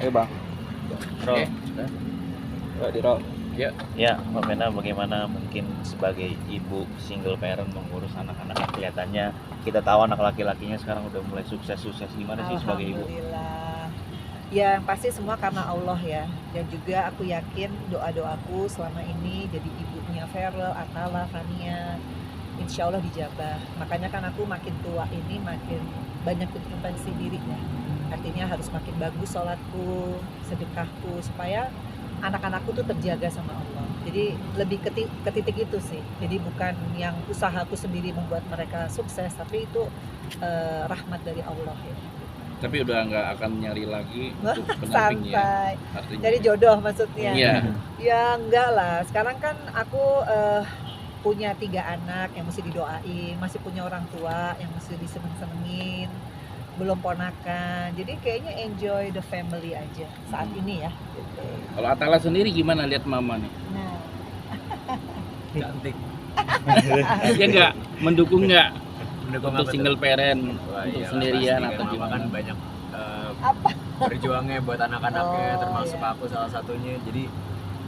Ayo bang. Roll. Di roll. Ya, Mbak Vena, bagaimana mungkin sebagai ibu single parent mengurus anak-anak? Kelihatannya kita tahu anak laki-lakinya sekarang udah mulai sukses-sukses. Gimana sih sebagai ibu? Alhamdulillah. Ya pasti semua karena Allah ya. Dan juga aku yakin doa-doaku selama ini jadi ibunya Feral, Atala, Fania, insya Allah dijabah. Makanya kan aku makin tua ini makin banyak introspeksi diri ya. Artinya harus makin bagus sholatku, sedekahku, supaya anak-anakku tuh terjaga sama Allah. Jadi lebih ke titik itu sih. Jadi bukan yang usahaku sendiri membuat mereka sukses, tapi itu rahmat dari Allah ya. Tapi udah nggak akan nyari lagi untuk pendamping ya. Santai. Artinya. Jadi jodoh maksudnya. Iya. Ya enggak lah. Sekarang kan aku punya 3 anak yang mesti didoain, masih punya orang tua yang mesti diseneng-senengin, belum ponakan. Jadi kayaknya enjoy the family aja saat ini ya. Gitu. Kalau Atala sendiri gimana lihat mama nih? Nah, Cantik. Dia nggak mendukung nggak Mendukung untuk apa single tuh? parent Wah, untuk iyalah, sendirian pasti atau kan, Mama gimana? kan banyak apa? berjuangnya buat anak-anaknya, Oh, termasuk iya. aku salah satunya. Jadi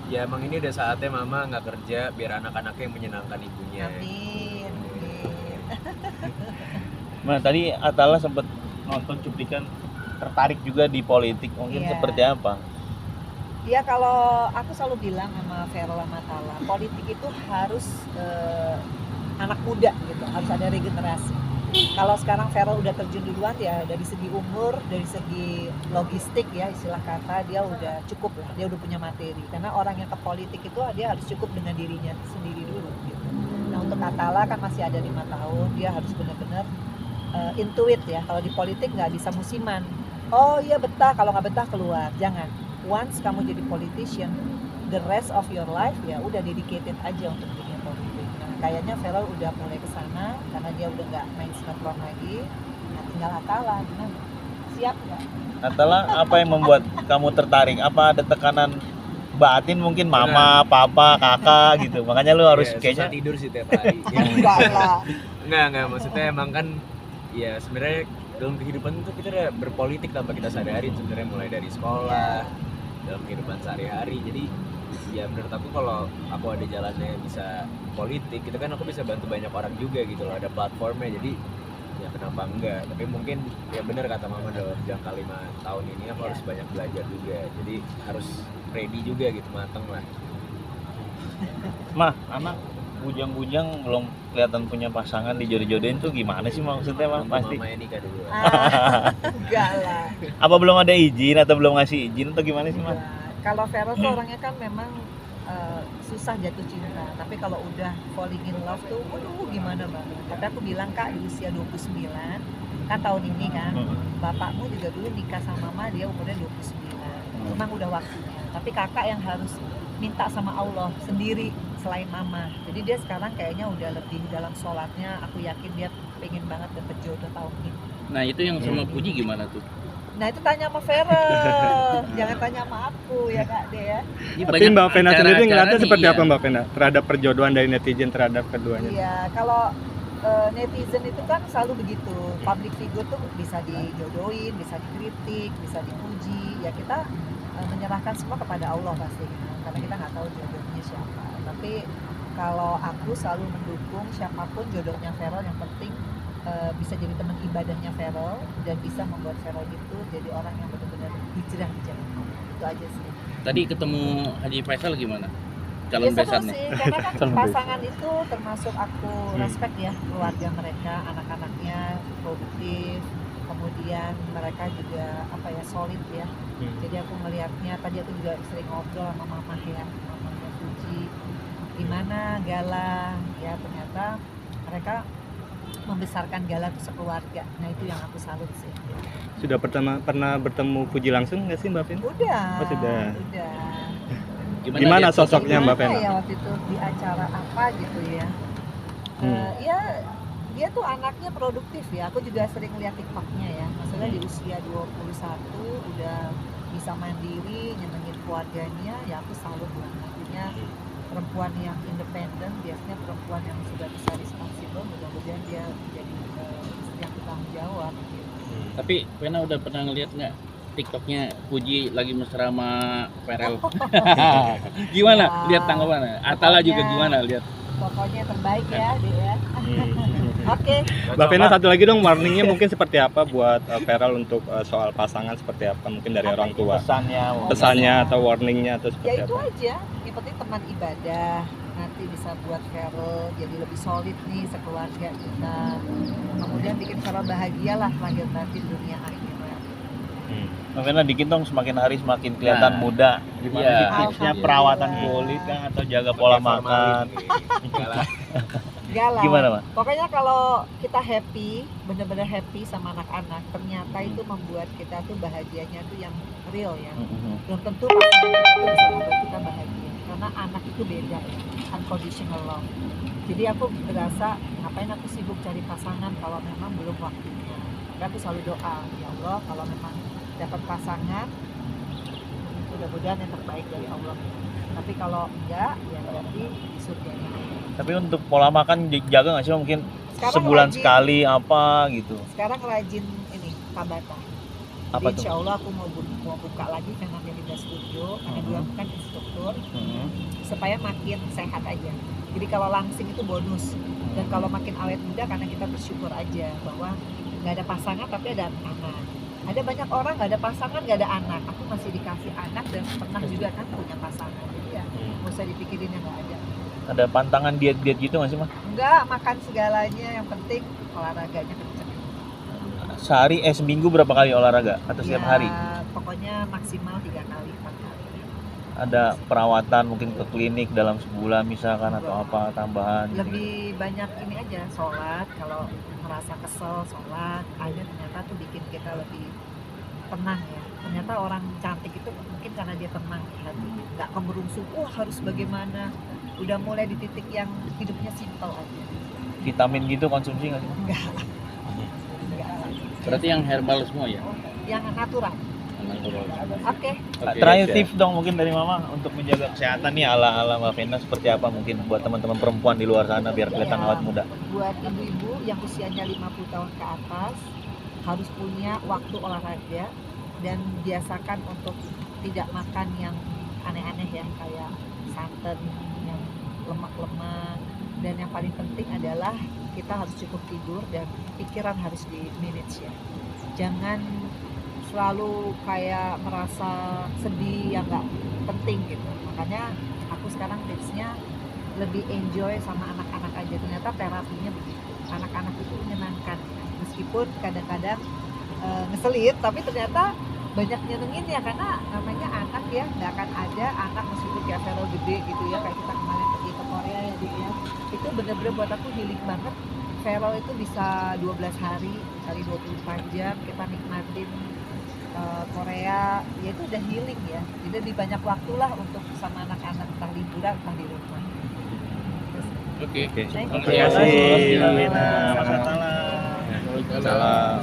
ya emang ini udah saatnya mama nggak kerja biar anak-anaknya yang menyenangkan ibunya. Amin. Amin. Nah, tadi Atala sempat nonton cuplikan tertarik juga di politik. Mungkin Iya. seperti apa? Ya kalau aku selalu bilang sama Feral sama Tala, politik itu harus anak muda gitu, harus ada regenerasi. Kalau sekarang Feral udah terjun duluan ya dari segi umur, dari segi logistik ya istilah kata dia udah cukup lah, dia udah punya materi. Karena orang yang ke politik itu dia harus cukup dengan dirinya sendiri dulu gitu. Nah untuk Atala kan masih ada 5 tahun, dia harus benar-benar intuit ya. Kalau di politik nggak bisa musiman. Oh iya betah, kalau nggak betah keluar, jangan. Once kamu jadi politician, the rest of your life ya udah dedicated aja untuk dunia politik. Nah, kayaknya Feral udah mulai ke sana karena dia udah nggak main sinetron lagi. Nah, tinggal Atala gimana? Siap nggak? Atala, apa yang membuat kamu tertarik? Apa ada tekanan batin mungkin mama, papa, kakak gitu? Makanya lu harus Iya, kayaknya susah tidur sih tiap hari. Enggak lah. Enggak, maksudnya emang kan ya sebenarnya dalam kehidupan itu kita udah berpolitik tanpa kita sadari sebenarnya, mulai dari sekolah, dalam kehidupan sehari-hari. Jadi ya menurut aku kalau aku ada jalannya bisa politik itu kan aku bisa bantu banyak orang juga gitu loh, ada platformnya. Jadi ya kenapa enggak, tapi mungkin ya benar kata mama dalam jangka 5 tahun ini aku harus banyak belajar juga, jadi harus ready juga gitu, mateng lah. mah anak bujang-bujang belum kelihatan punya pasangan dijodoh-jodohin tuh gimana sih maksudnya mah? Nunggu Pasti mamanya nikah dulu. Enggak lah. apa belum ada izin atau belum ngasih izin atau gimana sih mah? Enggak. Kalau Feral tuh orangnya kan memang susah jatuh cinta, tapi kalau udah falling in love tuh waduh gimana banget. Tapi aku bilang Kak di usia 29 kan tahun ini kan bapakmu juga dulu nikah sama mama dia umurnya 29, memang udah waktunya. Tapi kakak yang harus minta sama Allah sendiri selain mama. Jadi dia sekarang kayaknya udah lebih dalam sholatnya. Aku yakin dia pengen banget dapet jodoh tahun ini. Nah itu yang sama Puji gimana tuh? Nah itu tanya sama Feral, jangan tanya sama aku ya Kak De ya. Tapi Mbak Vena sendiri ngeliatnya seperti iya. apa Mbak Vena terhadap perjodohan dari netizen terhadap keduanya? Iya, kalau netizen itu kan selalu begitu. Public figure tuh bisa dijodohin, bisa dikritik, bisa dipuji. Ya kita menyerahkan semua kepada Allah pasti, karena kita nggak tahu jodohnya siapa. Tapi kalau aku selalu mendukung siapapun jodohnya Feral, yang penting bisa jadi teman ibadahnya Feral dan bisa membuat Feral itu jadi orang yang benar-benar hijrah di jalan Allah. Itu aja sih. Tadi ketemu Haji Faisal gimana? Ya Calon seru besannya? sih, karena kan Calon pasangan itu termasuk aku respect ya, keluarga mereka, anak-anaknya produktif, kemudian mereka juga apa ya solid ya. Jadi aku ngelihatnya, tadi aku juga sering ngobrol sama mamah ya, mamahnya Puji, gimana Gala ya, ternyata mereka membesarkan Gala itu sekeluarga. Nah itu yang aku salut sih. Sudah pernah bertemu Puji langsung nggak sih Mbak Vena? Udah. Oh, sudah. Udah. Gimana dia sosoknya Mbak Gimana Vena? ya waktu itu di acara apa gitu ya. Ya dia tuh anaknya produktif ya. Aku juga sering lihat TikToknya ya. Maksudnya di usia 21 udah bisa mandiri, nyenengin keluarganya, ya aku salut lah. Artinya perempuan yang independen, biasanya perempuan yang sudah bisa responsibel, mudah-mudahan dia jadi istri yang bertanggung jawab gitu. Tapi Vena udah pernah ngeliat nggak TikToknya Puji lagi mesra sama Ferel. Gimana? Lihat tanggapannya. Atala juga gimana lihat? Pokoknya terbaik ya dia. Oke. Mbak Vena, satu lagi dong, warningnya mungkin seperti apa buat Feral untuk soal pasangan, seperti apa mungkin dari orang tua, pesannya atau warningnya atau Ya seperti itu apa? aja. Yang penting teman ibadah nanti bisa buat Feral jadi lebih solid nih sekeluarga kita. Kemudian bikin Feral bahagia lah lahir nanti di dunia akhirat. Mbak Vena, dikit dong, semakin hari semakin kelihatan Nah, muda. Gimana iya. sih tipsnya perawatan Alhamdulillah. kulit kan atau jaga pola makan? Enggak lah. Gimana, Mbak? Pokoknya kalau kita happy, bener-bener happy sama anak-anak, ternyata itu membuat kita tuh bahagianya tuh yang real ya. Belum tentu pasangan kita tuh bisa membuat kita bahagia, karena anak itu beda ya, unconditional love. Jadi aku berasa ngapain aku sibuk cari pasangan kalau memang belum waktunya. Tapi aku selalu doa, ya Allah kalau memang dapat pasangan, mudah-mudahan yang terbaik dari Allah. Tapi kalau enggak, ya berarti di surganya. Tapi untuk pola makan dijaga nggak sih, mungkin Sekarang sebulan rajin. sekali apa gitu? Sekarang rajin ini Tabata. Apa Insya tuh? Allah aku mau buka lagi karena Melinda Studio, karena dulu aku kan instruktur, supaya makin sehat aja. Jadi kalau langsing itu bonus, dan kalau makin awet muda karena kita bersyukur aja bahwa nggak ada pasangan tapi ada anak. Ada banyak orang nggak ada pasangan nggak ada anak. Aku masih dikasih anak dan pernah juga kan punya pasangan. Jadi ya nggak usah dipikirin yang nggak ada. Ada pantangan diet-diet gitu nggak sih, Mas? Enggak, makan segalanya, yang penting olahraganya kenceng. Sehari, seminggu berapa kali olahraga? Atau setiap Ya, hari? pokoknya maksimal 3 kali, 4 kali. Ada perawatan mungkin ke klinik dalam sebulan misalkan atau apa tambahan gitu. Lebih banyak ini aja, sholat. Kalau merasa kesel, sholat. Akhirnya ternyata tuh bikin kita lebih tenang ya. Ternyata orang cantik itu mungkin karena dia tenang hati, nggak kemerungsung, harus bagaimana. Udah mulai di titik yang hidupnya simpel aja. Vitamin gitu konsumsi nggak sih, Mas? Enggak. Berarti yang herbal semua ya? Yang natural. Natural. Oke. Oke, Terakhir siap. tips dong mungkin dari Mama untuk menjaga kesehatan nih ala Mbak Vena seperti apa mungkin buat teman-teman perempuan di luar sana biar kelihatan Ya, awet muda. buat ibu-ibu yang usianya 50 tahun ke atas harus punya waktu olahraga dan biasakan untuk tidak makan yang aneh-aneh ya, kayak santan yang lemak-lemak, dan yang paling penting adalah kita harus cukup tidur dan pikiran harus di manage ya. Jangan selalu kayak merasa sedih yang nggak penting gitu. Makanya aku sekarang tipsnya lebih enjoy sama anak-anak aja. Ternyata terapinya begitu. Anak-anak itu menyenangkan. Meskipun kadang-kadang ngeselin, tapi ternyata banyak nyenengin ya, karena namanya anak ya, nggak akan ada anak meskipun kayak Feral gede gitu ya, kayak kita kemarin pergi ke Korea ya dia ya. Itu bener-bener buat aku healing banget. Feral itu bisa 12 hari kali 24 jam kita nikmatin Korea, ya itu udah healing ya. Jadi lebih banyak waktu lah untuk sama anak-anak, entah liburan entah di rumah. Oke. Thank you. Terima kasih. Mbak Vena. Mas Atala. Salam.